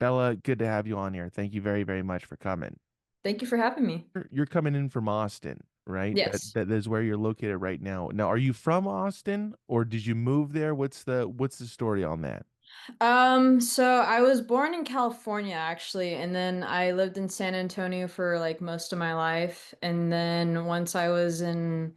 Bella, good to have you on here. Thank you very, very much for coming. Thank you for having me. You're coming in from Austin, right? That Yes. that is where you're located right now. Now, are you from Austin or did you move there? What's the story on that? So I was born in California actually, and then I lived in San Antonio for like most of my life. And then once I was in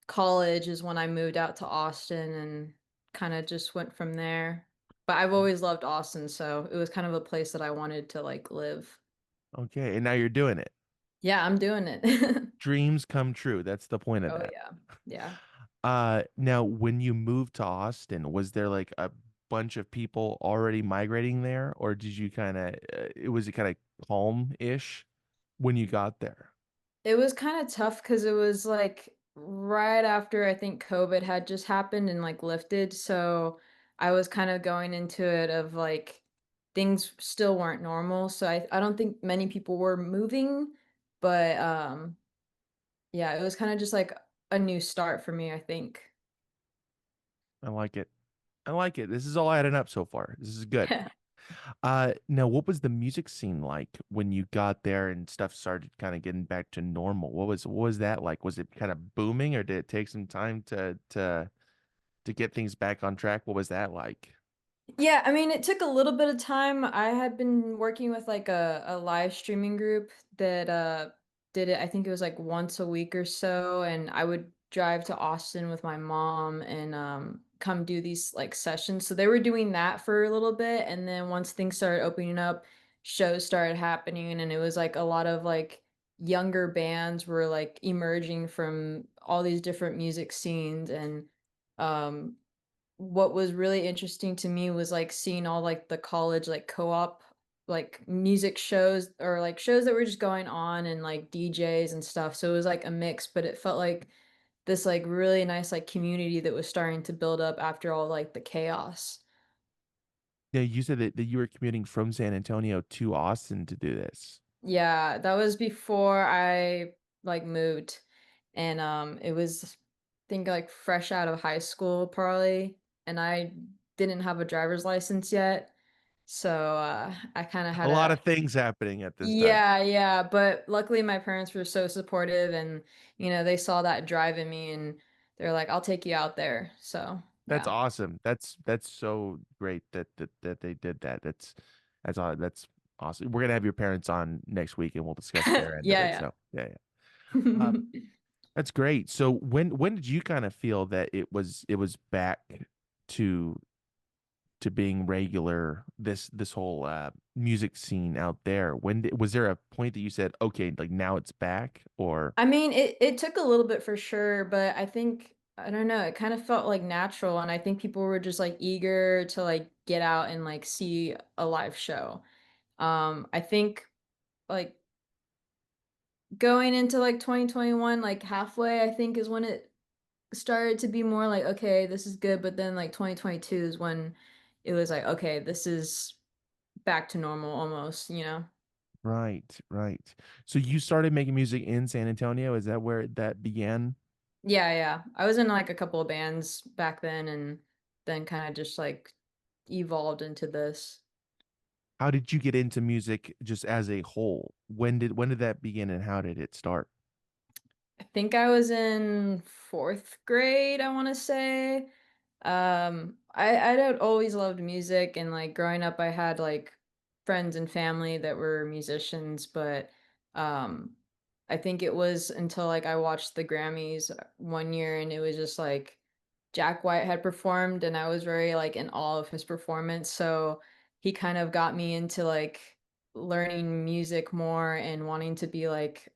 college is when I moved out to Austin and kind of just went from there. But I've always loved Austin, so it was kind of a place that I wanted to like live. Okay, and now you're doing it. Yeah, I'm doing it. Dreams come true. That's the point of Oh that. yeah. Yeah. Now when you moved to Austin, was there like a bunch of people already migrating there, or did you kind of it was it kind of calm-ish when you got there? It was kind of tough because it was like right after I think COVID had just happened and like lifted. So I was kind of going into it of like things still weren't normal. So I don't think many people were moving, but yeah, it was kind of just like a new start for me, I think. I like it. I like it. This is all adding up so far. This is good. Now, what was the music scene like when you got there and stuff started kind of getting back to normal? What was that like? Was it kind of booming or did it take some time to get things back on track? What was that like? Yeah, I mean, it took a little bit of time. I had been working with like a live streaming group that did it, I think it was like once a week or so, and I would drive to Austin with my mom and come do these like sessions. So they were doing that for a little bit, and then once things started opening up, shows started happening, and it was like a lot of like younger bands were like emerging from all these different music scenes and um what was really interesting to me was like seeing all like the college like co-op like music shows or like shows that were just going on and like DJs and stuff. So it was like a mix, but it felt like this like really nice like community that was starting to build up after all like the chaos. Yeah, you said that you were commuting from San Antonio to Austin to do this. Yeah, that was before I like moved and it was I think like fresh out of high school probably and I didn't have a driver's license yet. So I kind of A had lot a of things happening at this time. yeah, yeah, but luckily my parents were so supportive and they saw that drive in me and they're like, "I'll take you out there." So, That's yeah. awesome. That's so great that they did that. That's awesome. We're gonna have your parents on next week and we'll discuss their end of it. Yeah, So yeah, yeah. yeah. That's great. So when did you kind of feel that it was back to to being regular this whole music scene out there? Was there a point that you said, okay, like now it's back or I mean, it took a little bit for sure, but I think I don't know, it kind of felt like natural and I think people were just like eager to like get out and like see a live show. I think like going into like 2021 like halfway I think is when it started to be more like okay this is good but then like 2022 is when it was like okay this is back to normal almost. right, right. So you started making music in San Antonio? Is that where that began? Yeah, I was in like a couple of bands back then and then kind of just like evolved into this. How did you get into music just as a whole? When did that begin and how did it start? I think I was in fourth grade, I want to say. I had always loved music and like growing up I had like friends and family that were musicians, but um I think it was until like I watched the Grammys one year and it was just like Jack White had performed and I was very like in awe of his performance. So he kind of got me into like learning music more and wanting to be like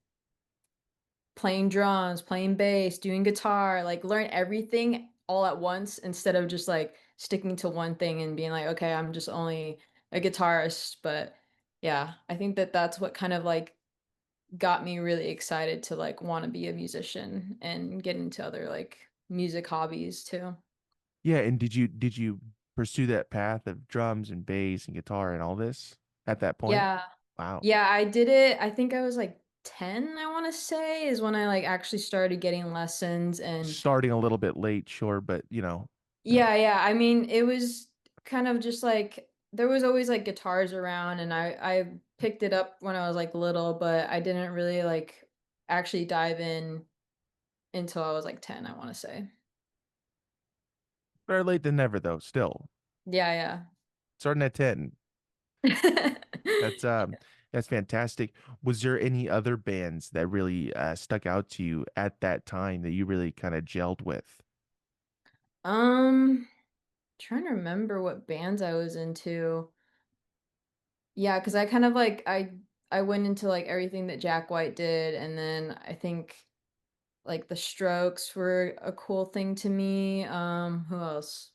playing drums, playing bass, doing guitar, like learn everything all at once instead of just like sticking to one thing and being like, okay, I'm just only a guitarist. But yeah, I think that that's what kind of like got me really excited to like want to be a musician and get into other like music hobbies too. Yeah, and did you pursue that path of drums and bass and guitar and all this at that point? Yeah. Wow. Yeah, I did it. I think I was like 10, I want to say, is when I like actually started getting lessons and Starting a little bit late, sure, but yeah, yeah. I mean, it was kind of just like there was always like guitars around, and I picked it up when I was like little, but I didn't really like actually dive in until I was like 10, I want to say. Better late than never, though. Still, Yeah, starting at 10. yeah. That's that's fantastic. Was there any other bands that really stuck out to you at that time that you really kind of gelled with? Um, Trying to remember what bands I was into. Yeah, because I kind of like I went into like everything that Jack White did, and then I think like the Strokes were a cool thing to me. Who else?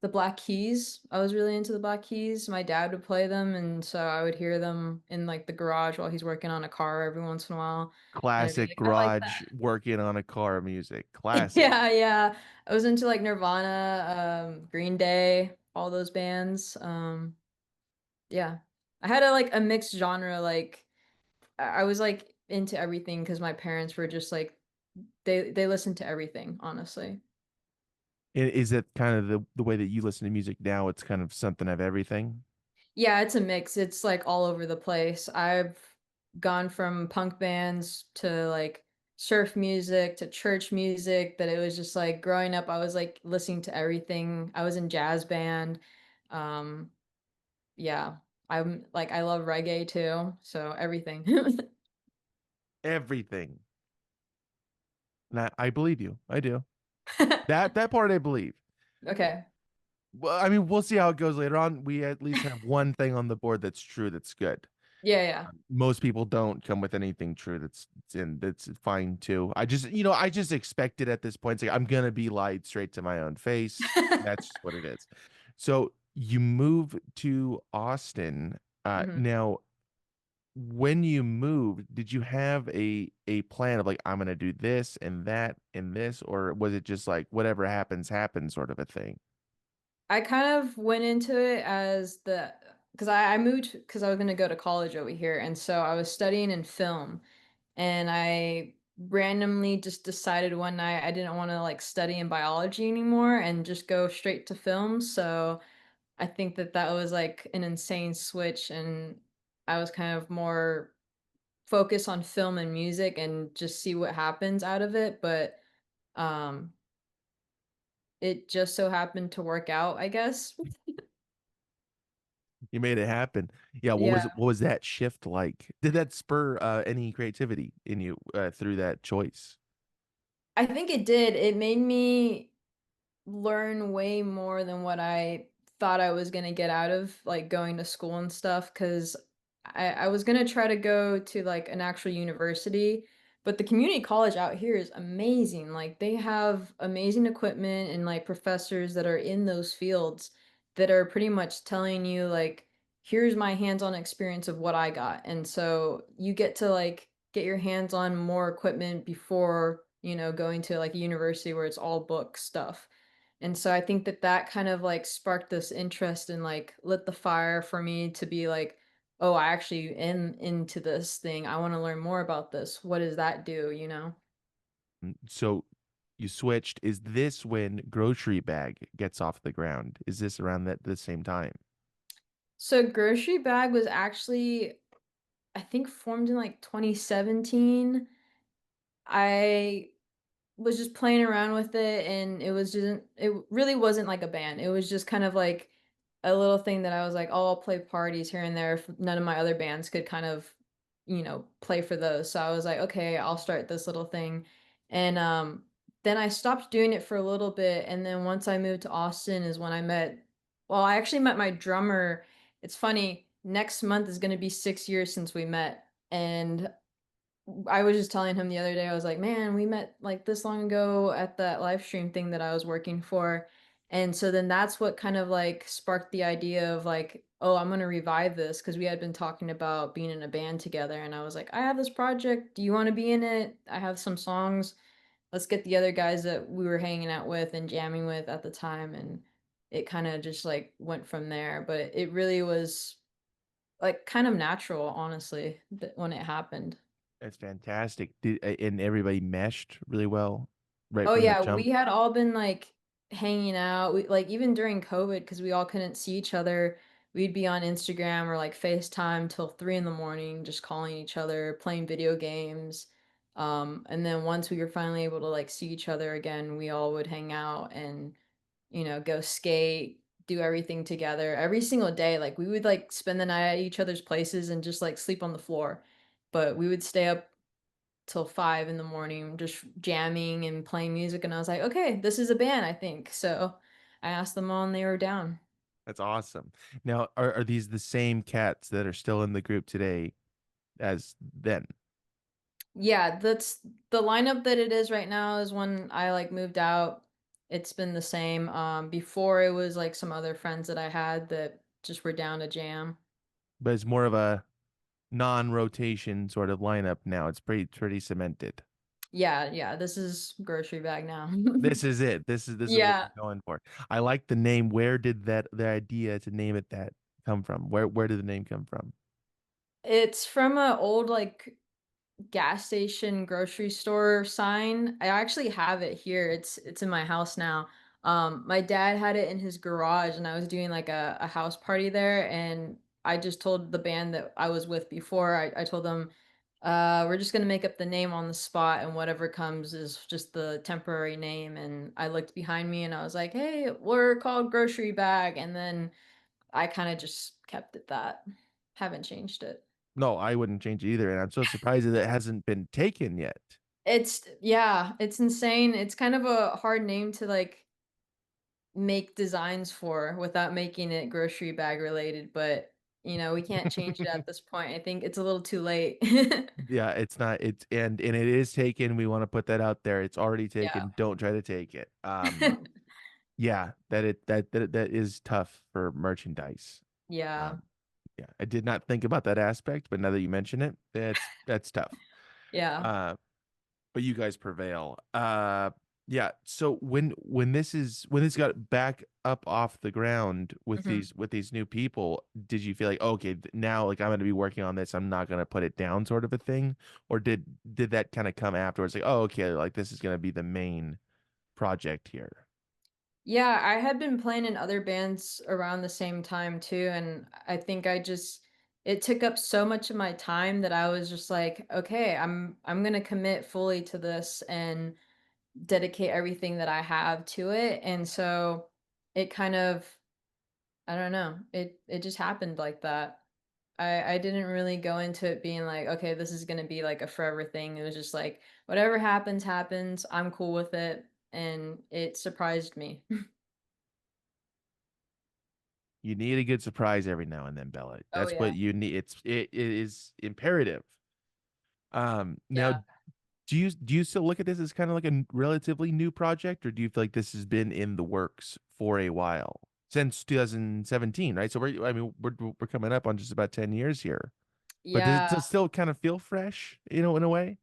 The Black Keys. I was really into the Black Keys. My dad would play them, and so I would hear them in like the garage while he's working on a car every once in a while. And I'd be Classic like, I like garage that. working on a car music. Classic. Yeah, yeah. I was into like Nirvana, Green Day, all those bands. Yeah. I had a like a mixed genre, like I was like into everything because my parents were just like they listened to everything, honestly. Is it kind of the way that you listen to music now? It's kind of something of everything. Yeah, it's a mix. It's like all over the place. I've gone from punk bands to like surf music to church music, that it was just like growing up, I was like listening to everything. I was in jazz band. Um, yeah. I'm like I love reggae too, so everything. Everything. And I believe you. I do. That part I believe. Okay. Well, I mean, we'll see how it goes later on. We at least have one thing on the board that's true, that's good. Yeah, yeah. Most people don't come with anything true that's fine too. I just expect it at this point. It's like I'm gonna be lied straight to my own face. That's just what it is. So you move to Austin. hmm Now, when you moved, did you have a plan of like I'm gonna do this and that and this, or was it just like whatever happens, happens sort of a thing? I kind of went into it as the because I moved because I was going to go to college over here, and so I was studying in film, and I randomly just decided one night I didn't want to like study in biology anymore and just go straight to film. So I think that that was like an insane switch, and I was kind of more focused on film and music and just see what happens out of it. But um, it just so happened to work out, I guess. You made it happen. Yeah, Yeah. what was that shift like? Did that spur any creativity in you through that choice? I think it did. It made me learn way more than what I thought I was gonna get out of like going to school and stuff. Because I was gonna try to go to like an actual university, but the community college out here is amazing. Like they have amazing equipment and like professors that are in those fields that are pretty much telling you like, here's my hands-on experience of what I got. And so you get to like get your hands on more equipment before, going to like a university where it's all book stuff. And so I think that that kind of like sparked this interest and like lit the fire for me to be like, oh, I actually am into this thing. I want to learn more about this. What does that do? So you switched. Is this when Grocery Bag gets off the ground? Is this around that the same time? So Grocery Bag was actually, I think, formed in like 2017. I was just playing around with it, and it really wasn't like a band. It was just kind of like a little thing that I was like, oh, I'll play parties here and there if none of my other bands could kind of, play for those. So I was like, okay, I'll start this little thing. And then I stopped doing it for a little bit, and then once I moved to Austin is when I actually met my drummer. It's funny, next month is going to be 6 years since we met. And I was just telling him the other day, I was like, man, we met like this long ago at that live stream thing that I was working for. And so then that's what kind of like sparked the idea of like, oh, I'm gonna revive this because we had been talking about being in a band together. And I was like, I have this project. Do you want to be in it? I have some songs. Let's get the other guys that we were hanging out with and jamming with at the time. And it kind of just like went from there. But it really was like kind of natural, honestly, when it happened. That's fantastic. And everybody meshed really well right Oh from the yeah, we jump. had all been like hanging out. Like even during COVID, because we all couldn't see each other. we'd be on Instagram or like FaceTime till 3 in the morning, just calling each other, playing video games. And then once we were finally able to like see each other again, we all would hang out and, go skate, do everything together every single day. Like we would like spend the night at each other's places and just like sleep on the floor. But we would stay up till 5 in the morning just jamming and playing music, and I was like, "Okay, this is a band, I think." So I asked them all and they were down. That's awesome. Now, are these the same cats that are still in the group today as then? Yeah, that's the lineup that it is right now is when I like moved out. It's been the same. Before it was like some other friends that I had that just were down to jam. But it's more of a non-rotation sort of lineup now. It's pretty cemented. Yeah, yeah, this is grocery bag now. This is it. This is what Yeah, we're going for. I like the name. Where did the idea to name it that come from? Where did the name come from? it's from a old like gas station grocery store sign. I actually have it here. It's in my house now. My dad had it in his garage and I was doing like a house party there, and I just told the band that I was with before, I told them we're just gonna make up the name on the spot and whatever comes is just the temporary name. And I looked behind me and I was like, hey, we're called Grocery Bag, and then I kind of just kept it that. Haven't changed it. No, I wouldn't change it either, and I'm so surprised that it hasn't been taken yet. It's yeah, it's insane. It's kind of a hard name to like make designs for without making it grocery bag related, but we can't change it at this point. I think it's a little too late. Yeah, it's not. It's and it is taken. We want to put that out there. It's already Yeah. taken. Don't try to take it. Yeah, that is tough for merchandise. Yeah. Um, yeah, I did not think about that aspect, but now that you mention it, that's tough. Yeah. Uh, but you guys prevail. Yeah. So when this got back up off the ground Mhm. with these new people, did you feel like okay now like I'm going to be working on this, I'm not going to put it down, sort of a thing, or did that kind of come afterwards? Like oh okay, like this is going to be the main project here. Yeah, I had been playing in other bands around the same time too, and I think it took up so much of my time that I was just like, okay, I'm gonna commit fully to this and dedicate everything that I have to it. And so it kind of, I don't know, it just happened like that. I didn't really go into it being like, okay, this is gonna be like a forever thing. It was just like whatever happens, happens. I'm cool with it. And it surprised me. You need a good surprise every now and then, Bella. Oh That's what yeah. you need. It is imperative. Now Yeah. do you still look at this as kind of like a relatively new project, or do you feel like this has been in the works for a while since 2017, right? So I mean, we're coming up on just about 10 years here. But does Yeah. it still kind of feel fresh, you know, in a way?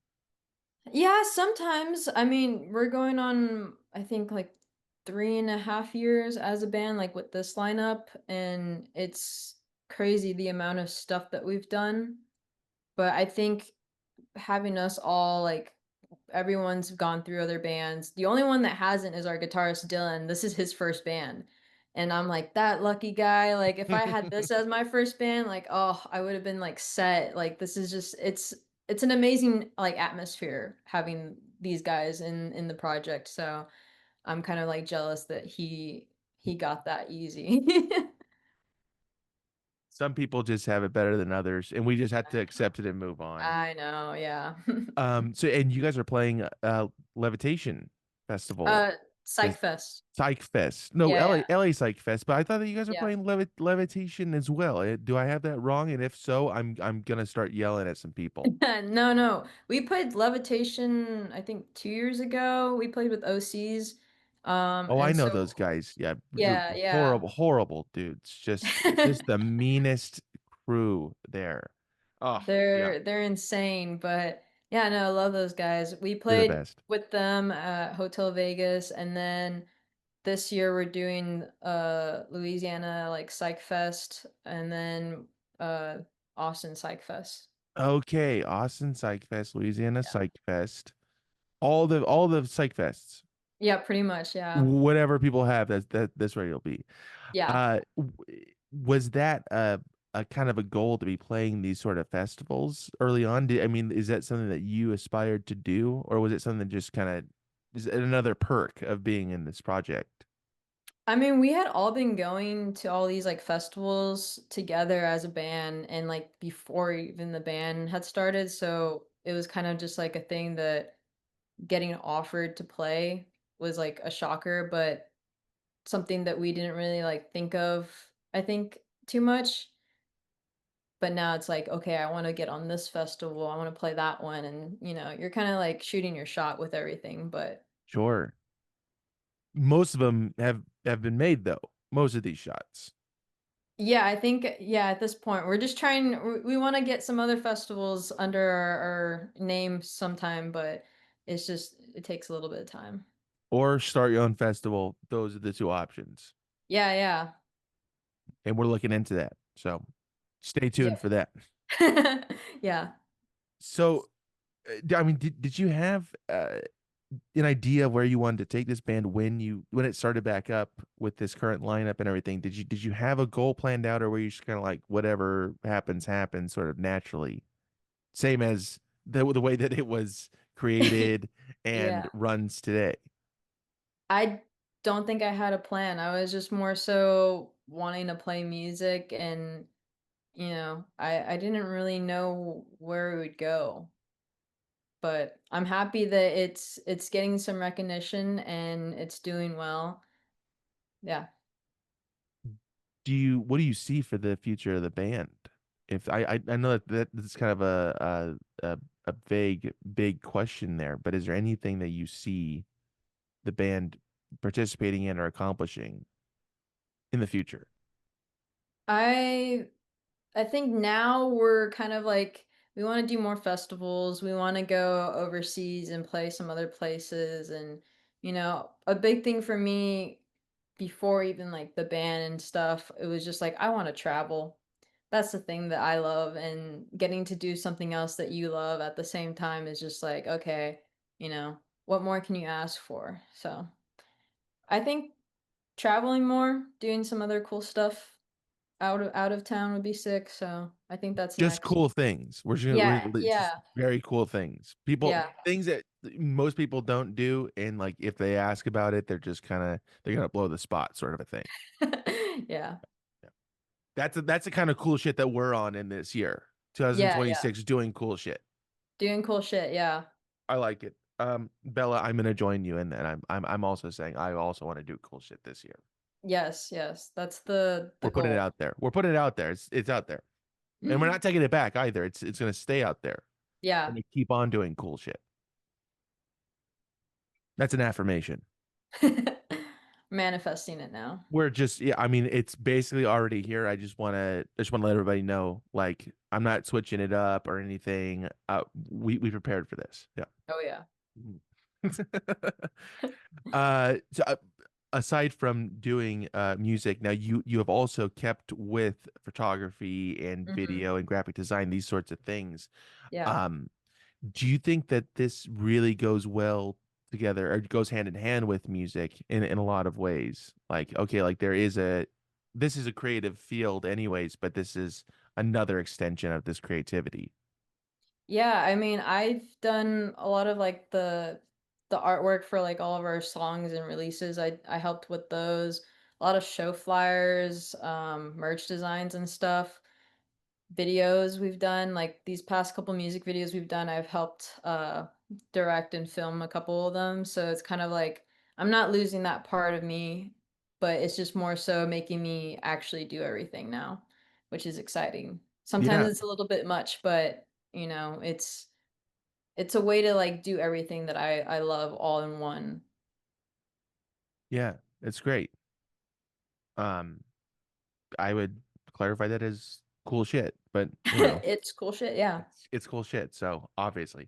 Yeah, sometimes. I mean, we're going on, I think, like 3.5 years as a band, like with this lineup, and it's crazy the amount of stuff that we've done. But I think having us all like everyone's gone through other bands. The only one that hasn't is our guitarist Dylan. This is his first band. And I'm like, that lucky guy. Like if I had this as my first band, like, oh, I would have been like set. Like this is just it's an amazing like atmosphere having these guys in the project. So I'm kind of like jealous that he got that easy. Some people just have it better than others, and we just have to accept it and move on. I know, yeah. So and you guys are playing Levitation Festival, uh Psych this Fest. Psych Fest. No, Yeah, yeah. LA Psych Fest, but I thought that you guys were Yeah. playing Levitation as well. Do I have that wrong? And if so, I'm gonna start yelling at some people. No, no. We played Levitation, I think 2 years ago. We played with OCs. Oh, I And know so those guys. Yeah, yeah, yeah. horrible dudes. Just the meanest crew there. Oh, yeah, They're insane, but yeah, no, I love those guys. We they're the played best. with them at Hotel Vegas, and then this year we're doing Louisiana like Psych Fest, and then uh Austin Psych Fest. Okay, Austin Psych Fest, Louisiana Yeah. Psych Fest, all the Psych Fests, Yeah, pretty much, yeah. whatever people have, that's where you'll be. Yeah. Uh, Was that a kind of a goal to be playing these sort of festivals early on? I mean, is that something that you aspired to do, or was it something that just kind of is it another perk of being in this project? I mean, we had all been going to all these like festivals together as a band and like before even the band had started, so it was kind of just like a thing that getting offered to play was like a shocker, but something that we didn't really like think of, I think, too much. But now it's like, okay, I want to get on this festival, I want to play that one, and you're kind of like shooting your shot with everything, but Sure. Most of them have been made though. Most of these shots. yeah, I think yeah, at this point, we're just trying we want to get some other festivals under our name sometime, but it's just it takes a little bit of time. Or start your own festival. Those are the two options. Yeah, yeah. And we're looking into that. So stay tuned for Yep. that. Yeah. So, I mean, did you have an idea of where you wanted to take this band when it started back up with this current lineup and everything? Did you have a goal planned out, or were you just kind of like whatever happens, happens, sort of naturally? Same as the way that it was created and Yeah. runs today. I don't think I had a plan. I was just more so wanting to play music and I didn't really know where it would go. But I'm happy that it's getting some recognition and it's doing well. Yeah. What do you see for the future of the band? If I know that that's kind of a vague big question there, but is there anything that you see the band participating in or accomplishing in the future? I I think now we're kind of like we want to do more festivals. We want to go overseas and play some other places and a big thing for me before even like the band and stuff, it was just like I want to travel. That's the thing that I love and getting to do something else that you love at the same time is just like, okay, what more can you ask for? So, I think traveling more, doing some other cool stuff out of town would be sick, so I think that's Just next. cool things. Yeah, We're just yeah, very cool things. People yeah. things that most people don't do, and like if they ask about it, they're gonna blow the spot, sort of a thing. Yeah. Yeah. That's the kind of cool shit that we're on in this year, Yeah, yeah. 2026, doing cool shit. Doing cool shit, yeah. I like it. Bella, I'm gonna join you in that. I'm also saying I also want to do cool shit this year. Yes, yes. That's the We're putting it goal. out there. We're putting it out there. It's out there. And we're not taking it back either. It's gonna stay out there. We're Yeah. gonna keep on doing cool shit. That's an affirmation. Manifesting it now. We're just yeah, I mean it's basically already here. I just want to let everybody know like I'm not switching it up or anything. We prepared for this. Yeah. Oh, yeah. Mhm. So, aside from doing music, now you have also kept with photography and Mhm. video and graphic design, these sorts of things. Yeah. Um, do you think that this really goes well together or goes hand in hand with music in a lot of ways? Like, okay, like this is a creative field anyways, but this is another extension of this creativity. Yeah, I mean, I've done a lot of like the artwork for like all of our songs and releases. I helped with those. A lot of show flyers, merch designs and stuff. Videos we've done, like these past couple music videos we've done, I've helped direct and film a couple of them. So it's kind of like I'm not losing that part of me, but it's just more so making me actually do everything now, which is exciting. Sometimes Yeah, it's a little bit much, but it's a way to like do everything that I love all in one. yeah, it's great. Um, I would clarify that as cool shit, but It's cool shit, yeah. it's cool shit. So obviously,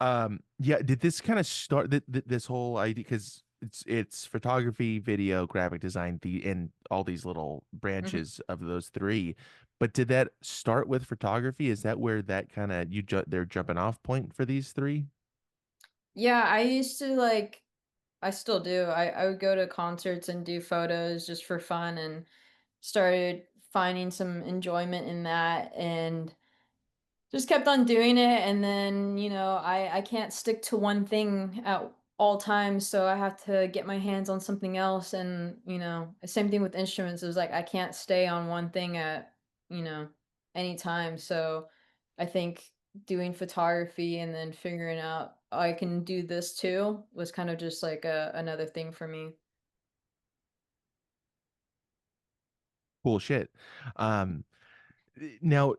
yeah. Did this kind of start this whole idea? Because it's photography, video, graphic design, and all these little Mhm. branches of those three. But did that start with photography? Is that where that kind of their jumping off point for these three? Yeah, I used to like I still do. I would go to concerts and do photos just for fun and started finding some enjoyment in that and just kept on doing it. And then, I can't stick to one thing at all times, so I have to get my hands on something else. And, same thing with instruments. It was like I can't stay on one thing at, you know, any time. So I think doing photography and then figuring out I can do this too was kind of just like another thing for me. Cool shit. Um, Now,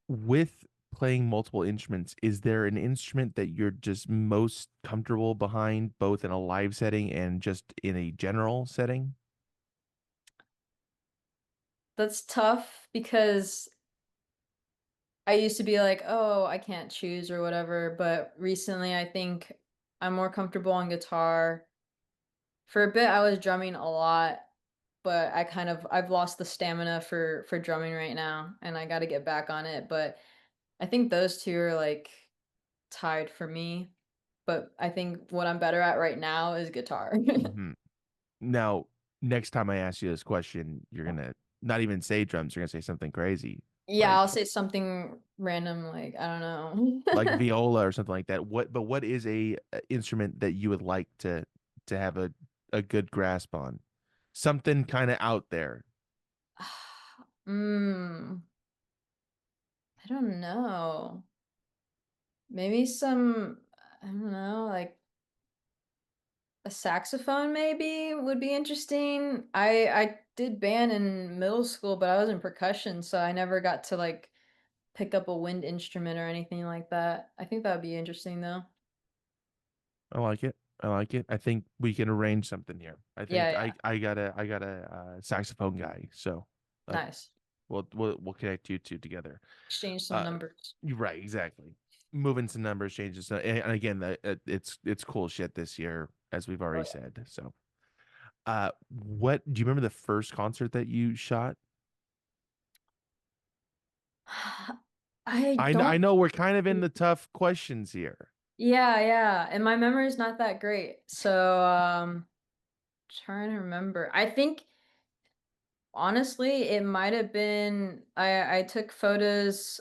with playing multiple instruments, is there an instrument that you're just most comfortable behind, both in a live setting and just in a general setting? That's tough because I used to be like, "Oh, I can't choose," or whatever, but recently I think I'm more comfortable on guitar. For a bit, I was drumming a lot, but I've lost the stamina for drumming right now, and I gotta get back on it, but I think those 2 are, like, tied for me, but I think what I'm better at right now is guitar. Hmm. Now, next time I ask you this question, you're gonna not even say drums, you're gonna say something crazy, Yeah, like I'll say something random, like, I don't like know. viola or something like that. What is a instrument that you would like to have a good grasp on? Something kind of out there. Mm, I don't know. Maybe some I don't know, like a saxophone maybe would be interesting. I did band in middle school, but I was in percussion, so I never got to like pick up a wind instrument or anything like that. I think that would be interesting though. I like it. I like it. I think we can arrange something here. I Yeah, think yeah. I got a saxophone guy, so uh, Nice. we'll connect you two together. Exchange some Uh, numbers. you're right, exactly. Moving some numbers changes, and again, it's cool shit this year, as we've Oh already said. So, what do you remember the first concert that you shot? yeah. I I don't know we're kind of in the tough questions here. Yeah, yeah. And my memory is not that great. So trying to remember. I think honestly, it might have been I took photos.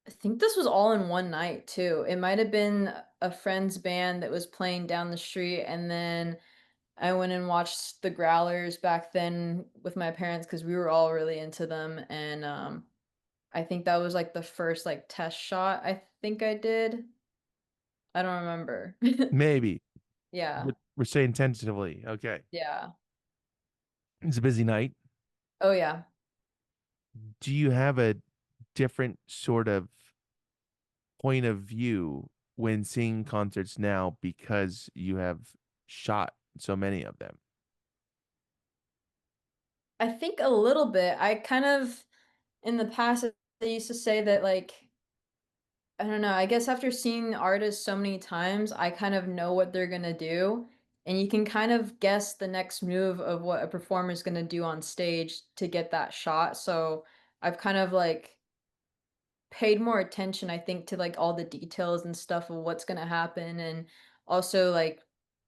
I think this was all in one night too. It might have been a friend's band that was playing down the street, and then I went and watched the Growlers back then with my parents because we were all really into them, and I think that was like the first like test shot I think I did. I don't remember. Maybe Yeah. we're saying tentatively. Okay, Yeah. it's a busy night. Oh yeah. Do you have a different sort of point of view when seeing concerts now because you have shot so many of them? I think a little bit. I kind of in the past I used to say that like I don't know. I guess after seeing artists so many times, I kind of know what they're gonna do, and you can kind of guess the next move of what a performer is gonna do on stage to get that shot. So I've kind of like paid more attention, I think, to like all the details and stuff of what's gonna happen, and also like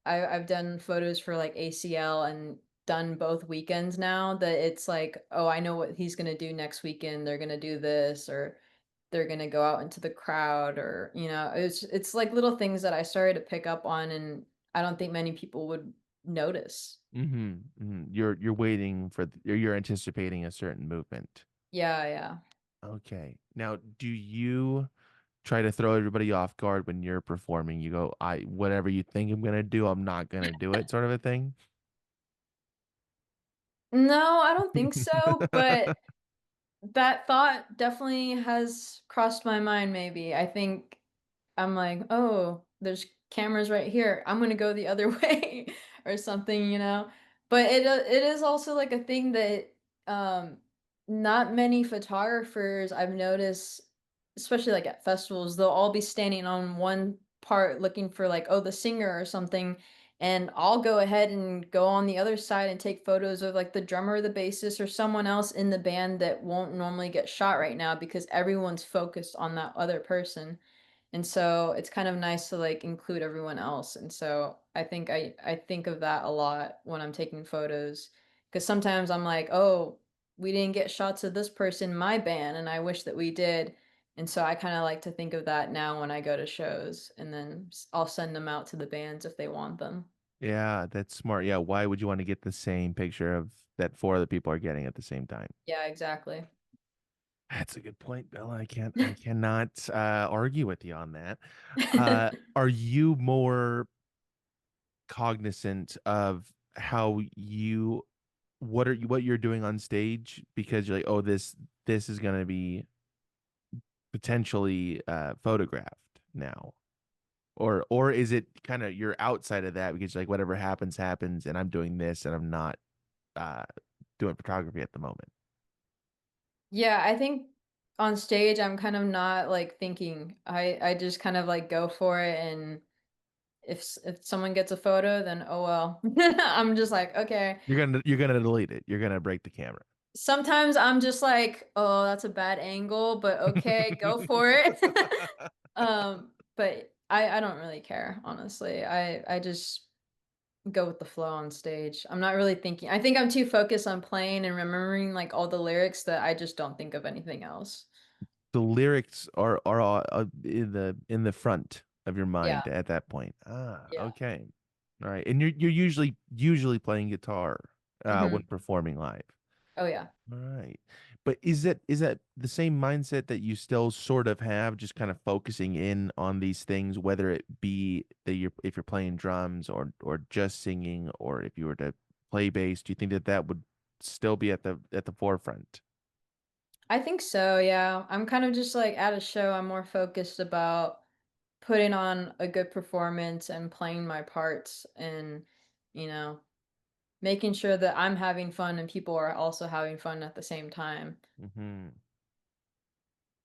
I've done photos for like ACL and done both weekends now that it's like, oh, I know what he's gonna do next weekend. They're gonna do this or they're gonna go out into the crowd or, it's like little things that I started to pick up on and I don't think many people would notice. You're waiting for you're anticipating a certain movement. Yeah, yeah. Okay. Now, do you try to throw everybody off guard when you're performing? You go, I whatever you think I'm gonna do, I'm not gonna do it, sort of a thing. No, I don't think so, but that thought definitely has crossed my mind maybe. I think I'm like, "Oh, there's cameras right here. I'm gonna go the other way," or something. But it is also, like, a thing that, not many photographers I've noticed, especially, like, at festivals, they'll all be standing on one part looking for, like, oh, the singer or something, and I'll go ahead and go on the other side and take photos of, like, the drummer or the bassist or someone else in the band that won't normally get shot right now because everyone's focused on that other person. And so it's kind of nice to like include everyone else. And so I think I think of that a lot when I'm taking photos. Because sometimes I'm like, oh, we didn't get shots of this person in my band, and I wish that we did. And so I kind of like to think of that now when I go to shows, and then I'll send them out to the bands if they want them. Yeah, that's smart. Yeah, why would you want to get the same picture of that four other people are getting at the same time? Yeah, exactly. That's a good point, Bill. I cannot argue with you on that. Are you more cognizant of how you what you're doing on stage because you're like, oh, this is gonna be potentially photographed now? Or is it kind of you're outside of that because like whatever happens, happens, and I'm doing this and I'm not uh doing photography at the moment. Yeah, I think on stage I'm kind of not like thinking. I just kind of like go for it, and if someone gets a photo, then oh well. I'm just like, okay. You're gonna delete it. You're gonna break the camera. Sometimes I'm just like, oh, that's a bad angle, but okay, go for it. But I don't really care, honestly. I just go with the flow on stage. I'm not really thinking. I think I'm too focused on playing and remembering like all the lyrics that I just don't think of anything else. The lyrics are all, in the front of your Yeah, mind at that point. Ah, yeah. okay. All right. And you're usually playing guitar when Hmm. performing live. Oh yeah. All right. But is that the same mindset that you still sort of have, just kind of focusing in on these things, whether it be that you're if you're playing drums or just singing, or if you were to play bass, do you think that that would still be at the forefront? I think so, yeah. I'm kind of just like at a show, I'm more focused about putting on a good performance and playing my parts and, you know, making sure that I'm having fun and people are also having fun at the same time. Hmm.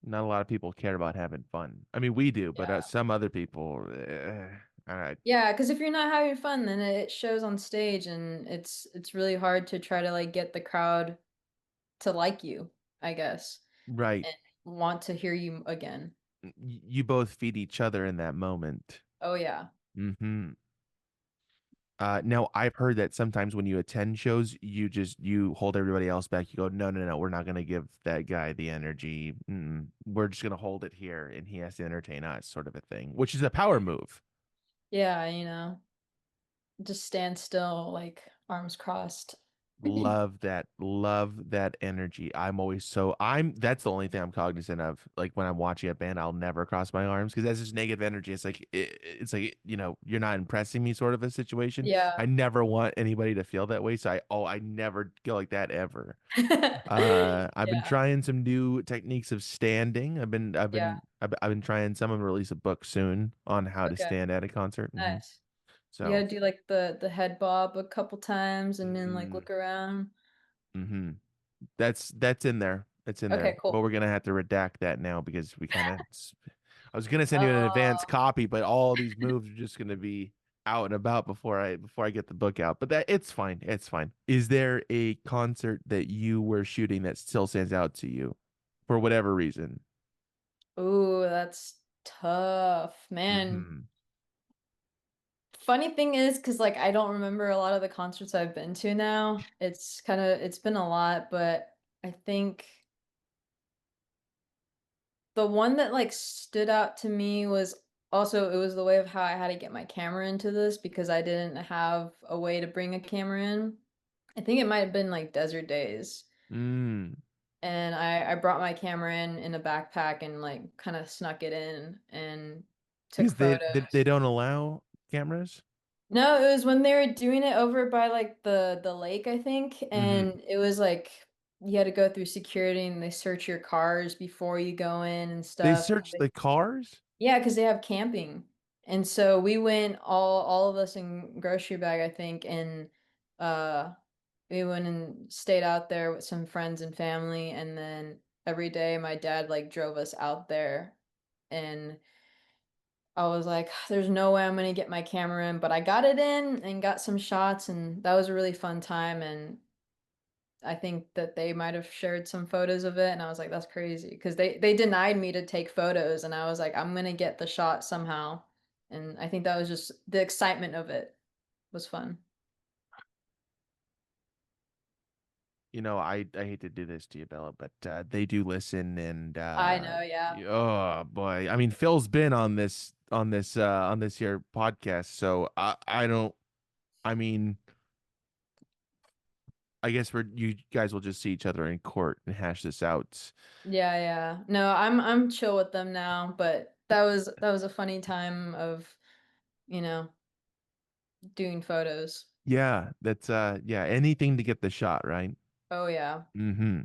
Not a lot of people care about having fun. I mean, we do, but Yeah. some other people, all right, Yeah, because if you're not having fun, then it shows on stage, and it's really hard to try to like get the crowd to like you, I guess, right. and want to hear you again. You both feed each other in that moment. Oh yeah. Hmm. Now I've heard that sometimes when you attend shows, you hold everybody else back. You go, no, no, no, we're not gonna give that guy the energy. We're just gonna hold it here, and he has to entertain us, sort of a thing, which is a power move. Yeah, just stand still, like arms crossed. Love that energy. I'm that's the only thing I'm cognizant of. Like when I'm watching a band, I'll never cross my arms because that's just negative energy. It's like, you're not impressing me sort of a situation. Yeah. I never want anybody to feel that way. So I never go like that ever. I've been Yeah. trying some new techniques of standing. Yeah. I've been trying some. I'm gonna release a book soon on how to Okay. stand at a concert. Nice. You So, gotta do like the head bob a couple times and then like mm, look around. hmm that's in there. It's in Okay, there. But cool. we're gonna have to redact that now because we kind of. I was gonna send you an advance Uh, copy, but all these moves are just gonna be out and about before I get the book out. But that it's fine. It's fine. Is there a concert that you were shooting that still stands out to you for whatever reason? ooh, that's tough, man. Hmm. Funny thing is, because like I don't remember a lot of the concerts I've been to now. It's been a lot, but I think the one that like stood out to me was also it was the way of how I had to get my camera into this because I didn't have a way to bring a camera in. I think it might have been like Desert Days. Mm. And I brought my camera in a backpack and like kind of snuck it in and took Because they photos. don't allow cameras. No, it was when they were doing it over by like the lake, I think, Hmm. and it was like you had to go through security and they search your cars before you go in and They stuff. search the cars. Yeah, because they have camping. And so we went all of us in grocery bag, I think, and uh we went and stayed out there with some friends and family, and then every day my dad like drove us out there, and I was like, there's no way I'm gonna get my camera in, but I got it in and got some shots, and that was a really fun time. And I think that they might have shared some photos of it, and I was like, that's crazy because they denied me to take photos, and I was like, I'm gonna get the shot somehow. And I think that was just the excitement of it was fun. I hate to do this to you, Bella, but they do listen, and I know, yeah. oh boy, I mean, Phil's been on this here podcast, so I don't. I mean, I guess you guys will just see each other in court and hash this out. Yeah, yeah. No, I'm chill with them now, but that was a funny time of, you know, doing photos. Yeah, that's yeah, anything to get the shot, right? Oh yeah. Hmm.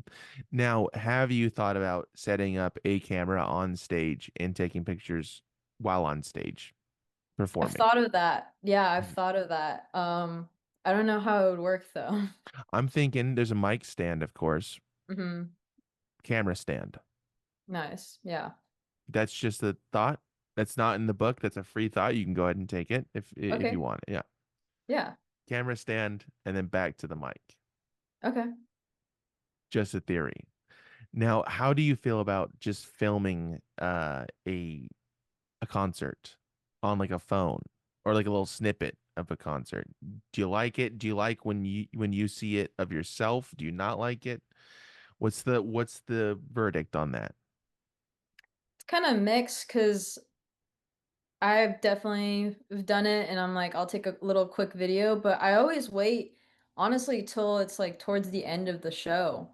Now, have you thought about setting up a camera on stage and taking pictures while on stage I've performing? thought of that. Yeah, I've Mhm. thought of that. I don't know how it would work though. I'm thinking there's a mic stand, of course, Hmm. camera stand. Nice. Yeah. That's just a thought. That's not in the book. That's a free thought. You can go ahead and take it if you Okay. want. Yeah. Yeah. Camera stand and then back to the mic. Okay. Just a theory. Now, how do you feel about just filming a concert on like a phone or like a little snippet of a concert? Do you like it? Do you like when you see it of yourself? Do you not like it? What's the verdict on that? It's kind of mixed because I've definitely done it and I'm like, I'll take a little quick video, but I always wait, honestly, till it's like towards the end of the show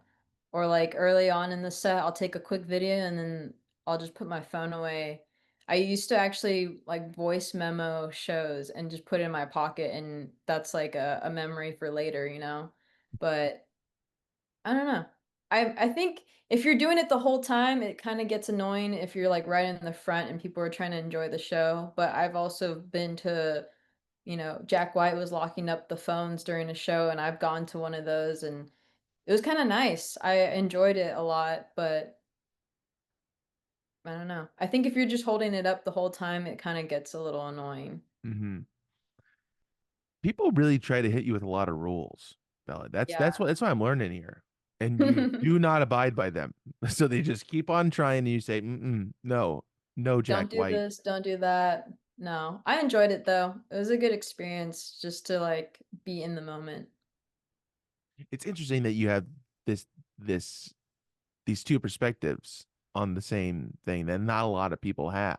or like early on in the set, I'll take a quick video and then I'll just put my phone away. I used to actually like voice memo shows and just put it in my pocket, and that's like a memory for later, you know? But I don't know. I think if you're doing it the whole time, it kind of gets annoying if you're like right in the front and people are trying to enjoy the show. But I've also been to, Jack White was locking up the phones during a show, and I've gone to one of those, and it was kind of nice. I enjoyed it a lot, but I don't know. I think if you're just holding it up the whole time, it kind of gets a little annoying. Hmm. People really try to hit you with a lot of rules, Bella. Yeah. That's what I'm learning here. And you do not abide by them. So they just keep on trying and you say, mm-mm, no, no, Don't Jack do White. this, don't do that. No, I enjoyed it though. It was a good experience just to like be in the moment. It's interesting that you have this this these two perspectives on the same thing that not a lot of people have.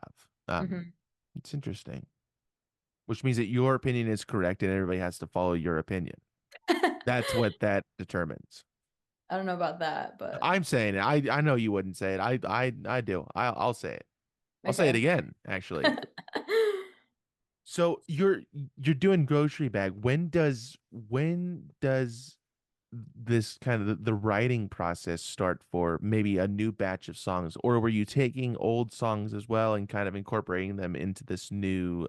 Hmm. It's interesting, which means that your opinion is correct and everybody has to follow your opinion. That's what that determines. I don't know about that, but I'm saying it. I know you wouldn't say it. I do. I'll say it. I'll say it okay. again, actually. So you're doing grocery bag. When does this kind of the writing process start for maybe a new batch of songs, or were you taking old songs as well and kind of incorporating them into this new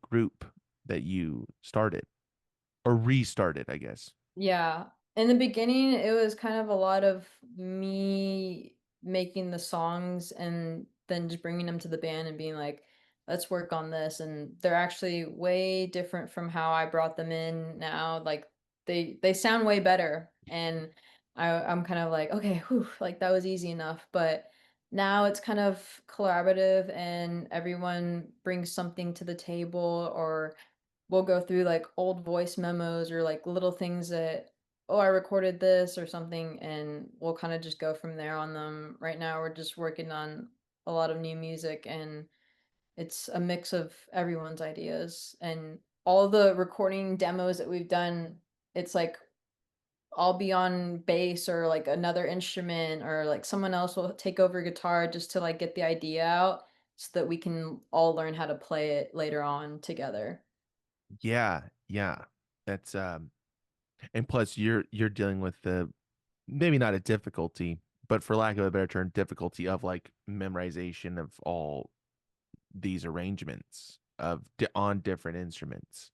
group that you started or restarted, I guess? Yeah. In the beginning, it was kind of a lot of me making the songs and then just bringing them to the band and being like, let's work on this. And they're actually way different from how I brought them in now. Like they sound way better. And I'm kind of like, okay, whew, like that was easy enough. But now it's kind of collaborative and everyone brings something to the table, or we'll go through like old voice memos or like little things that, oh, I recorded this or something, and we'll kind of just go from there on them. Right now we're just working on a lot of new music, and it's a mix of everyone's ideas, and all the recording demos that we've done, it's like I'll be on bass or like another instrument, or like someone else will take over guitar just to like get the idea out so that we can all learn how to play it later on together. Yeah, yeah. That's and plus you're dealing with the maybe not a difficulty, but for lack of a better term, difficulty of like memorization of all these arrangements on different instruments.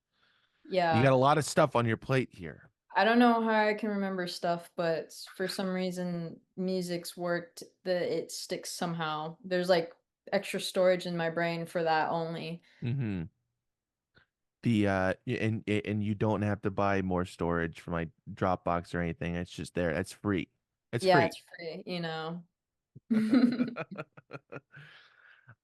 You got Yeah. a lot of stuff on your plate here. I don't know how I can remember stuff, but for some reason music's worked that it sticks somehow. There's like extra storage in my brain for that only. Hmm. And you don't have to buy more storage for my Dropbox or anything. It's just there. It's free. It's Yeah, free. it's free, you know.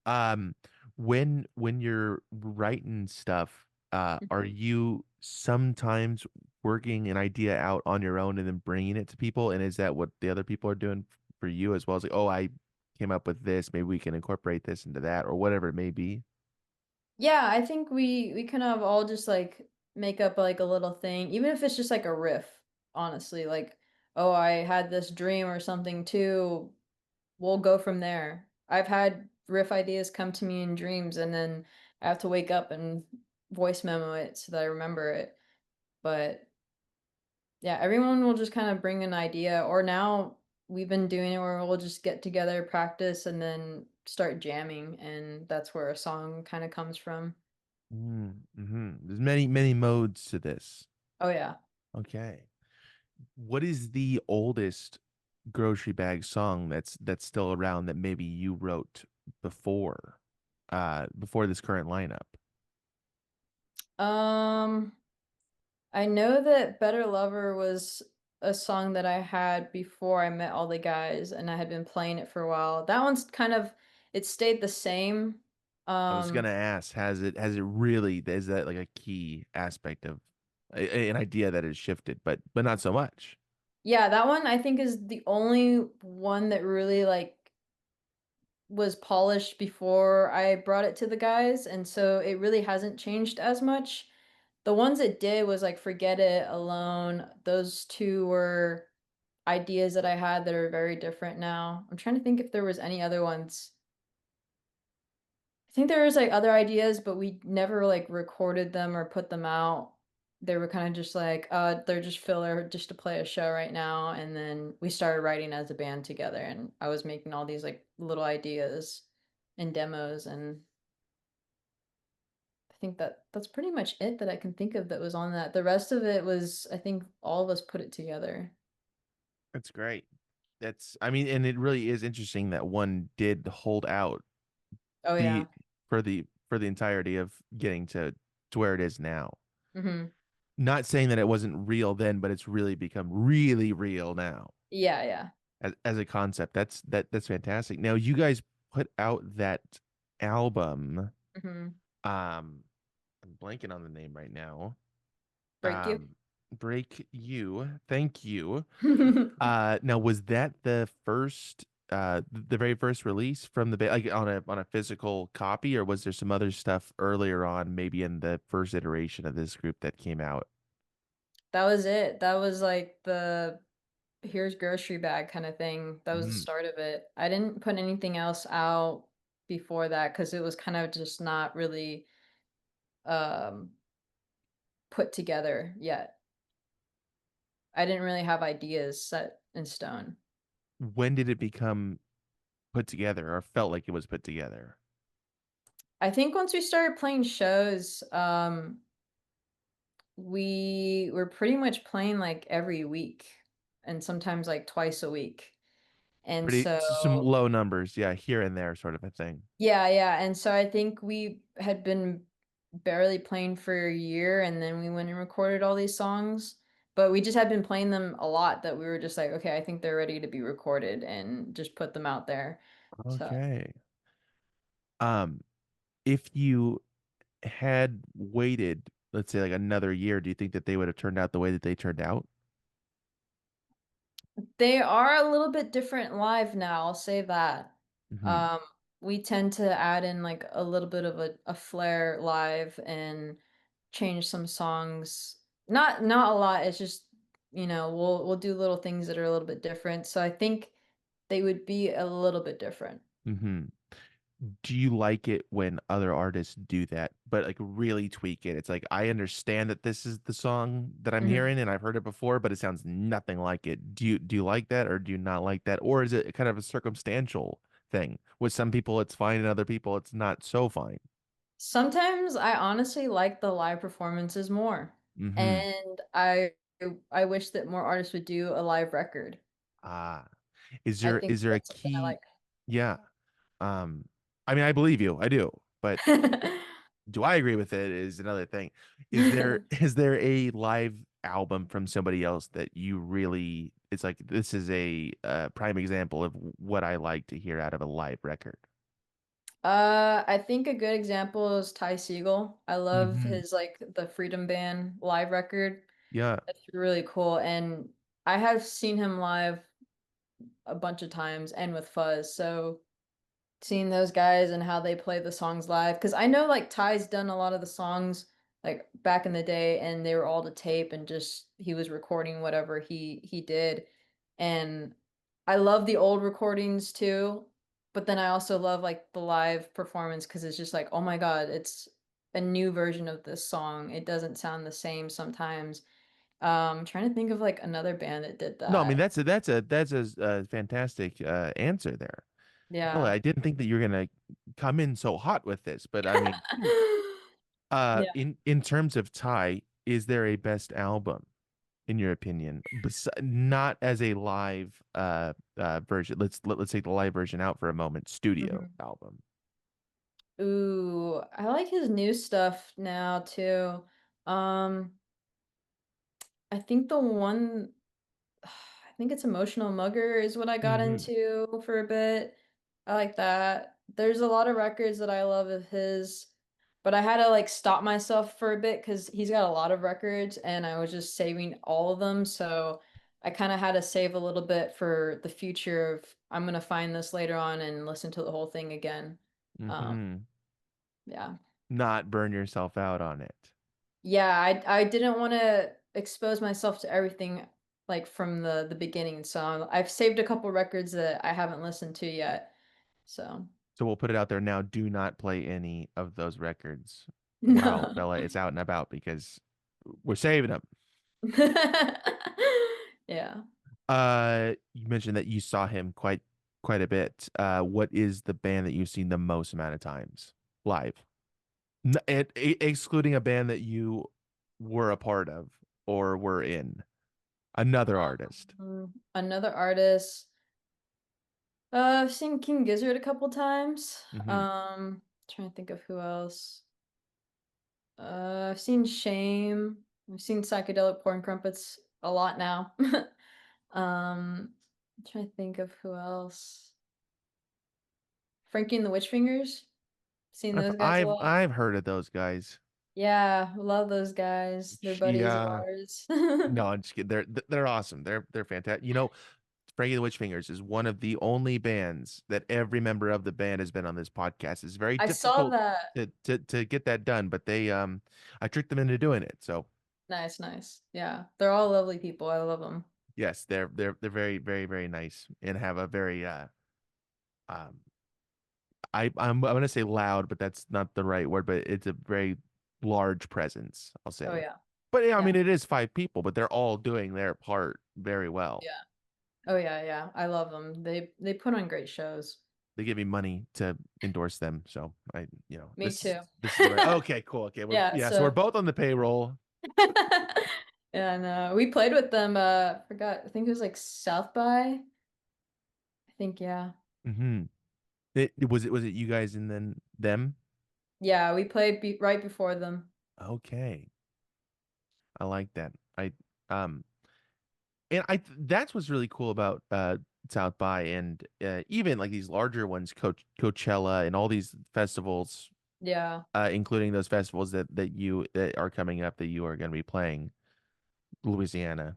Um, when you're writing stuff, are you sometimes working an idea out on your own and then bringing it to people? And is that what the other people are doing for you as well? As like, oh, I came up with this. Maybe we can incorporate this into that or whatever it may be. Yeah, I think we kind of all just like make up like a little thing, even if it's just like a riff, honestly. Like, oh, I had this dream or something too. We'll go from there. I've had riff ideas come to me in dreams and then I have to wake up and voice memo it so that I remember it. But yeah, everyone will just kind of bring an idea, or now we've been doing it where we'll just get together, practice, and then start jamming, and that's where a song kind of comes from. There's many, many modes to this. Oh yeah. Okay. What is the oldest grocery bag song that's still around that maybe you wrote before before this current lineup? Um, I know that Better Lover was a song that I had before I met all the guys, and I had been playing it for a while. That one's kind of it stayed the same. I was Um, gonna ask, has it really, is that like a key aspect of an idea that has shifted, but not so much. yeah, that one I think is the only one that really like was polished before I brought it to the guys, and so it really hasn't changed as much. The ones it did was like Forget It, Alone. Those two were ideas that I had that are very different now. I'm trying to think if there was any other ones. I think there was like other ideas, but we never like recorded them or put them out. They were kind of just like, they're just filler just to play a show right now. And then we started writing as a band together, and I was making all these like little ideas and demos, and I think that that's pretty much it that I can think of that was on that. The rest of it was, I think all of us put it together. That's great. I mean, and it really is interesting that one did hold out Oh the yeah. for the entirety of getting to where it is now. Hmm. Not saying that it wasn't real then, but it's really become really real now Yeah, yeah. as a concept. That's fantastic. Now you guys put out that album. Hmm. Um, I'm blanking on the name right now. Break you. Break You. Thank you. Now was that the first the very first release from the like on a physical copy, or was there some other stuff earlier on, maybe in the first iteration of this group that came out? That was it. That was like the here's grocery bag kind of thing. That was the Mm. start of it. I didn't put anything else out before that because it was kind of just not really um put together yet. I didn't really have ideas set in stone. When did it become put together or felt like it was put together? I think once we started playing shows, we were pretty much playing like every week and sometimes like twice a week. And Pretty some so, low numbers, yeah, here and there sort of a thing. yeah, yeah. And so I think we had been barely playing for a year and then we went and recorded all these songs. But we just had been playing them a lot that we were just like, okay, I think they're ready to be recorded and just put them out there. So Okay. Um, if you had waited, let's say like another year, do you think that they would have turned out the way that they turned out? they are a little bit different live now, I'll say that. Hmm. Um, we tend to add in like a little bit of a flair live and change some songs. Not a lot, it's just, we'll do little things that are a little bit different. So I think they would be a little bit different. Hmm. Do you like it when other artists do that, but like really tweak it? It's like I understand that this is the song that I'm Mhm. hearing and I've heard it before, but it sounds nothing like it. Do you like that or do you not like that? Or is it kind of a circumstantial thing? With some people it's fine and other people it's not so fine. Sometimes I honestly like the live performances more. Hmm. And I wish that more artists would do a live record. Ah, I think is there a that's something I key? like. Yeah. Um, I mean, I believe you, I do, but do I agree with it is another thing. Is there a live album from somebody else that you really, it's like this is a prime example of what I like to hear out of a live record? I think a good example is Ty Segall. I love Hmm. his like the Freedom Band live record. Yeah. That's really cool. And I have seen him live a bunch of times and with Fuzz. So seeing those guys and how they play the songs live, because I know like Ty's done a lot of the songs like back in the day, and they were all to tape, and just he was recording whatever he did. And I love the old recordings too, but then I also love like the live performance because it's just like, oh my God, it's a new version of this song. It doesn't sound the same sometimes. I'm trying to think of like another band that did No, I mean that. that's a fantastic answer there. No, Yeah. I didn't think that you were gonna come in so hot with this, but I mean, Yeah. in terms of Ty, is there a best album in your opinion? Not as a live version. Let's take the live version out for a moment. Studio Mhm. album. Ooh, I like his new stuff now too. Um, I think the one, I think it's Emotional Mugger is what I got Hmm. into for a bit. I like that. There's a lot of records that I love of his, but I had to like stop myself for a bit because he's got a lot of records and I was just saving all of them. So I kind of had to save a little bit for the future of I'm gonna find this later on and listen to the whole thing again. Um, Hmm. yeah. Not burn yourself out on it. Yeah, I didn't want to expose myself to everything like from the beginning. So I've saved a couple records that I haven't listened to yet. So So we'll put it out there now. Do not play any of those records while no. Bella is out and about because we're saving them. Yeah. You mentioned that you saw him quite a bit. What is the band that you've seen the most amount of times live? Excluding a band that you were a part of or were in. Another artist. Another artist. I've seen King Gizzard a couple times. Hmm. Trying to think of who else. I've seen Shame. I've seen Psychedelic Porn Crumpets a lot now. I'm trying to think of who else. Frankie and the Witch Fingers. Seen I've those guys a I've lot. I've heard of those guys. Yeah, love those guys. They're buddies of Yeah. ours. No, I'm just kidding. They're awesome. They're fantastic. You know, Frankie the Witch Fingers is one of the only bands that every member of the band has been on this podcast. It's very I saw difficult that. to get that done, but they I tricked them into doing it. So Nice, nice. Yeah, they're all lovely people. I love them. yes, they're very nice and have a very um I'm gonna say loud, but that's not the right word, but it's a very large presence, I'll Oh say. yeah, But yeah, I yeah, mean it is five people, but they're all doing their part very well. yeah. Oh yeah, yeah. I love them. They put on great shows. They give me money to endorse them, so Me too. this is where okay, cool. Okay, Yeah, so we're so both on the payroll. yeah, no. We played with them, forgot, I think it was like South by. I think, yeah. Hmm. Was it you guys and then them? Yeah, we played be right before them. Okay. I like that. Um and I that's what's really cool about South by and even like these larger ones, Coachella and all these festivals, Yeah. including those festivals that are coming up that you are going to be playing, Louisiana,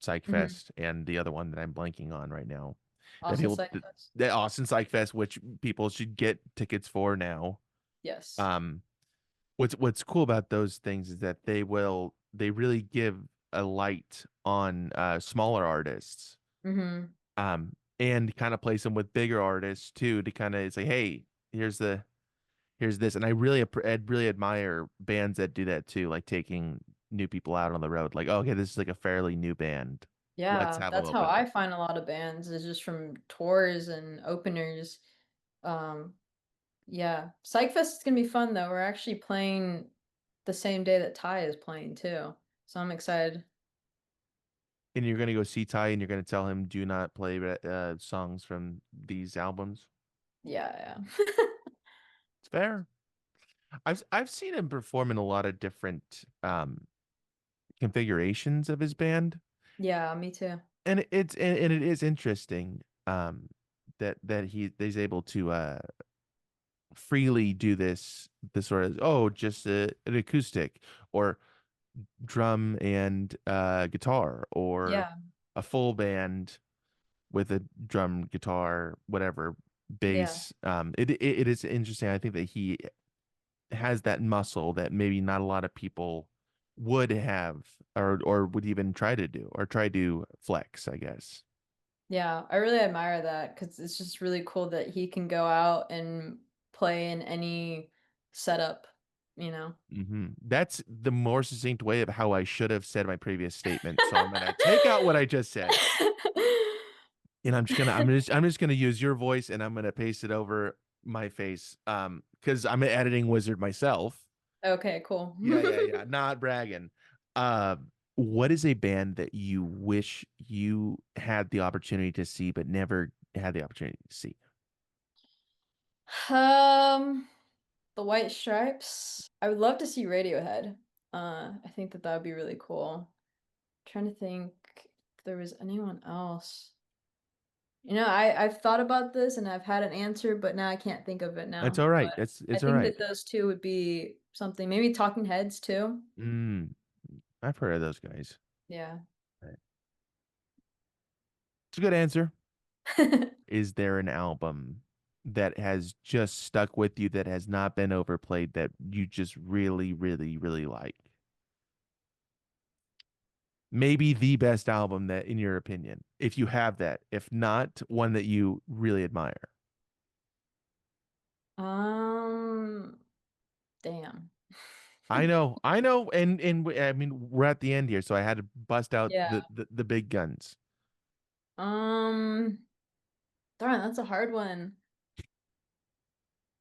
Psych Hmm. Fest, and the other one that I'm blanking on right now. That Austin people Cycles. that Austin Psych Fest, which people should get tickets for now. Yes. Um, what's cool about those things is that they really give a light on smaller artists, Hmm. and kind of place them with bigger artists too to kind of say, hey, here's this, and I really admire bands that do that too, like taking new people out on the road, like, oh, okay, this is like a fairly new band, let's Yeah, have them that's how open I up. find a lot of bands is just from tours and openers. Um, yeah. Psychfest is gonna be fun though. We're actually playing the same day that Ty is playing too. So I'm excited. And you're gonna go see Ty, and you're gonna tell him do not play songs from these albums. Yeah, It's fair. I've seen him perform in a lot of different configurations of his band, yeah. Yeah, me too. and it is interesting that he's able to freely do this sort of, oh, just an acoustic, or drum and guitar, or Yeah. a full band with a drum, guitar, whatever, Yeah. bass. It is interesting. I think that he has that muscle that maybe not a lot of people would have, or would even try to do, or try to flex, I guess. Yeah, I really admire that because it's just really cool that he can go out and play in any setup, you know. That's the more succinct way of how I should have said my previous statement. So I'm gonna take out what I just said, and I'm just gonna use your voice, and I'm gonna paste it over my face. Because I'm an editing wizard myself. Okay, cool. Yeah. Not bragging. Uh, what is a band that you wish you had the opportunity to see but never had the opportunity to see? Um, the White Stripes. I would love to see Radiohead. I think that that would be really cool. Trying to think if there was anyone else. I've thought about this and I've had an answer, but now I can't think of it That's now. all right. But I It's all think right. that those two would be something. Maybe Talking Heads too. Mm, I've heard of those guys. Yeah. It's a good answer. Is there an album that has just stuck with you, that has not been overplayed, that you just really, really, really like? Maybe the best album, that, in your opinion, if you have that. If not, one that you really admire. Um, damn. I know, I mean, we're at the end here, so I had to bust out Yeah. the big guns. Um, darn, that's a hard one.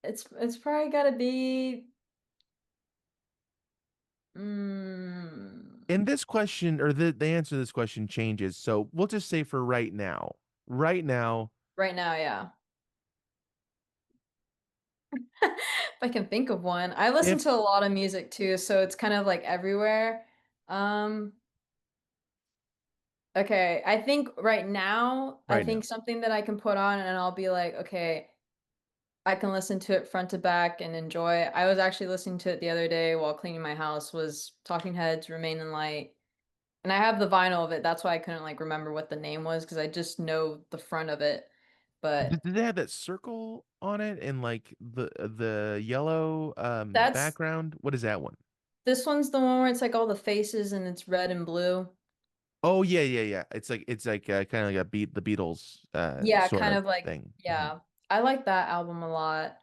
It's probably gotta be mm, And this question, or the answer to this question changes. So we'll just say for right now. Right now, right now, yeah. If I can think of one. I listen if to a lot of music too, so it's kind of like everywhere. Um, okay, I think right now, I right now. think something that I can put on and I'll be like, okay, I can listen to it front to back and enjoy. I was actually listening to it the other day while cleaning my house, was Talking Heads, Remain in Light. And I have the vinyl of it. That's why I couldn't like remember what the name was because I just know the front of it. But Did they have that circle on it, and like the yellow that's background? What is that one? this one's the one where it's like all the faces and it's red and blue. Oh yeah. It's like kind of like a beat the Beatles Yeah, sort kind of of like, thing. yeah. I like that album a lot.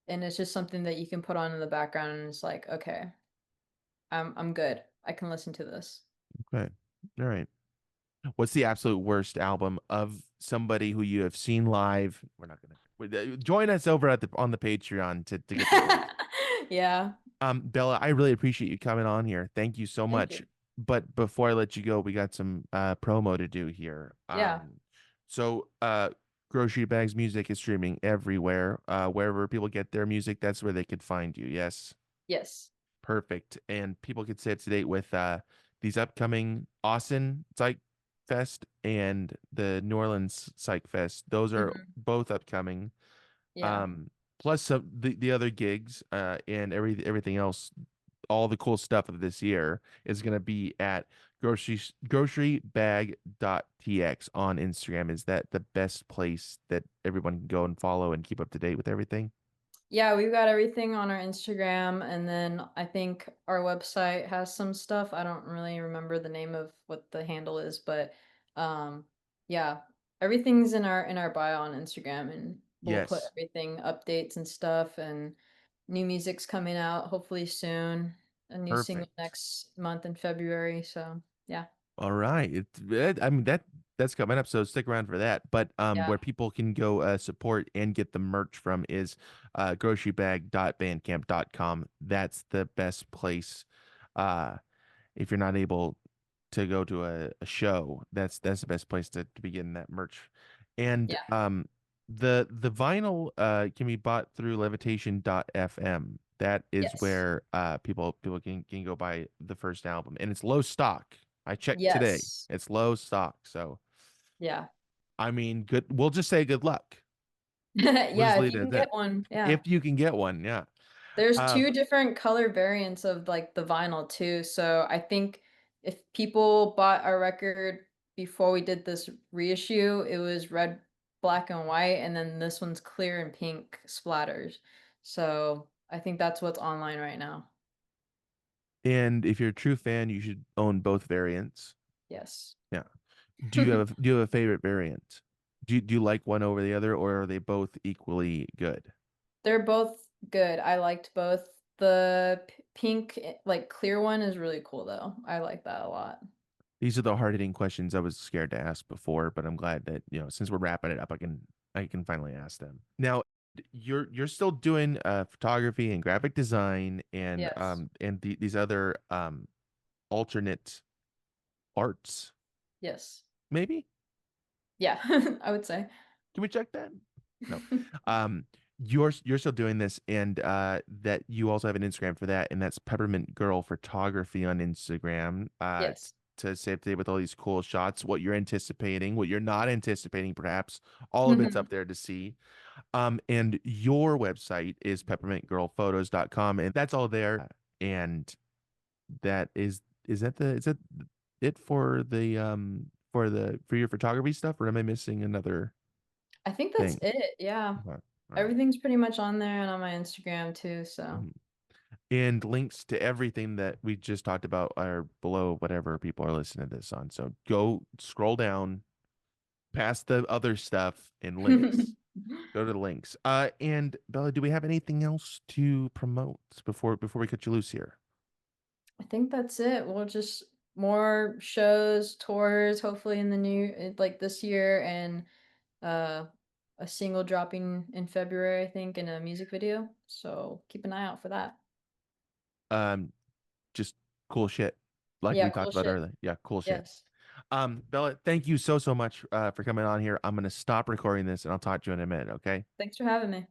And it's just something that you can put on in the background and it's like, okay, I'm good. I can listen to this. Okay. All right. What's the absolute worst album of somebody who you have seen live? We're not gonna join us over at the on the Patreon to get the worst. Yeah, Bella, I really appreciate you coming on here. Thank you so thank much. you. But before I let you go, we got some promo to do here. Yeah. So Grocery Bags Music is streaming everywhere. Wherever people get their music, that's where they could find you. Yes. Yes. Perfect. And people could stay up to date with these upcoming Austin Psych Fest and the New Orleans Psych Fest. Those are Hmm. both upcoming. Yeah. Um, Plus the other gigs and everything else, all the cool stuff of this year is going to be at grocerybag.tx on Instagram. Is that the best place that everyone can go and follow and keep up to date with everything? Yeah, we've got everything on our Instagram, and then I think our website has some stuff. I don't really remember the name of what the handle is, but um yeah, everything's in our bio on Instagram and we'll put Yes. everything updates and stuff and new music's coming out hopefully soon. A new single Perfect. next month in February, so yeah. All right. I mean that's coming up, so stick around for that. But Yeah. where people can go support and get the merch from is grocerybag.bandcamp.com. That's the best place. Uh if you're not able to go to a show, that's the best place to be getting that merch. And Yeah. the vinyl can be bought through levitation.fm. That is Yes. where people can go buy the first album, and it's low stock. I checked today. Yes. It's low stock. So Yeah. I mean, good, we'll just say good luck. We'll just Yeah, if leave you it at can that. get one. Yeah. If you can get one, yeah. There's Um, 2 different color variants of, like, the vinyl too, so I think if people bought our record before we did this reissue, it was red, black, and white, and then this one's clear and pink splatters. So, I think that's what's online right now. and if you're a true fan, you should own both variants. Yes. Yeah. Do you have a favorite variant? Do you like one over the other, or are they both equally good? They're both good, I liked both. The p pink, like, clear one is really cool, though. I like that a lot. These are the hard-hitting questions I was scared to ask before, but I'm glad that, since we're wrapping it up, I can finally ask them. Now, you're still doing photography and graphic design Yes. and these other alternate arts, Yes. maybe? Yeah, I would say. Can we check that? No. Um, you're still doing this, and that you also have an Instagram for that, and that's Peppermint Girl Photography on Instagram. Yes. To stay up to date with all these cool shots, what you're anticipating, what you're not anticipating, perhaps. All of it's up there to see. And your website is peppermintgirlphotos.com, and that's all there. And is that it for for your photography stuff, or am I missing another I think that's thing? it, yeah. Okay. All right. Everything's pretty much on there and on my Instagram too, so Mhm. And links to everything that we just talked about are below whatever people are listening to this on. So go scroll down past the other stuff and links. Go to the links. And Bella, do we have anything else to promote before we cut you loose here? I think that's it. We'll just more shows, tours, hopefully in the like this year, and uh a single dropping in February, I think, and a music video. So keep an eye out for that. Um, just cool shit, like Yeah, we cool talked about shit. earlier. Yeah, cool shit. Yes. Bella, thank you so much for coming on here. I'm gonna stop recording this and I'll talk to you in a minute. Okay. Thanks for having me.